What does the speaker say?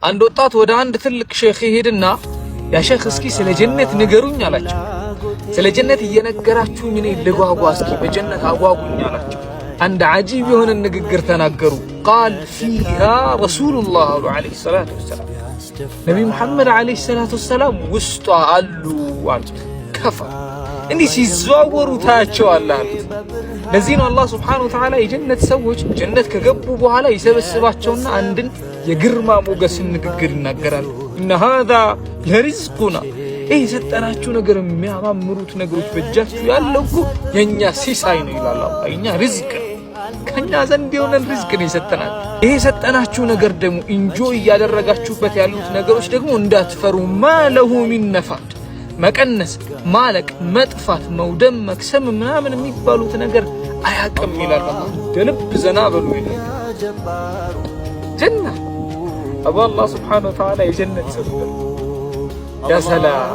አንድ ወጣት ወደ አንድ ትልቅ ሼኽ ይሄድና ያ ሼኽ እስኪ ስለ ጀነት ንገሩኝ አላቸው። ስለ ጀነት እየነገራችሁኝ እኔ ልጓጓ እስኪ በጀነት አጓጉኝ አላቸው። አንድ አጂብ የሆነ ንግግር ተናገሩ። ቃል ፊሃ ረሱሉላህ ዐለይሂ ሰላቱ ወሰላም ነቢ ሙሐመድ ዐለይሂ ሰላቱ ወሰላም ውስጧ አሉ አሉት። ከፋ እንዲህ ሲዘዋወሩ ታያቸዋለህ አሉት። ለዚህ ነው አላህ ሱብሓነሁ ወተዓላ የጀነት ሰዎች ጀነት ከገቡ በኋላ ይሰበስባቸውና አንድን የግርማ ሞገስን ንግግር ይናገራሉ። እነ ሃዛ ለሪዝቁና ይህ የሰጠናችሁ ነገር የሚያማምሩት ነገሮች በእጃችሁ ያለው እኮ የእኛ ሲሳይ ነው ይላል አላህ። የእኛ ሪዝቅ ነው፣ ከእኛ ዘንድ የሆነን ሪዝቅ ነው የሰጠናችሁ። ይህ የሰጠናችሁ ነገር ደግሞ ኢንጆይ እያደረጋችሁበት ያሉት ነገሮች ደግሞ እንዳትፈሩ ማለሁ ሚን ነፋድ መቀነስ፣ ማለቅ፣ መጥፋት፣ መውደም፣ መክሰም ምናምን የሚባሉት ነገር አያቅም ይላል አላህ። ደልብ ዘና በሉ ይላል ጀና አቡ አላህ ሱብሓነሁ ወተዓላ የጀነት ሰው ያ ሰላም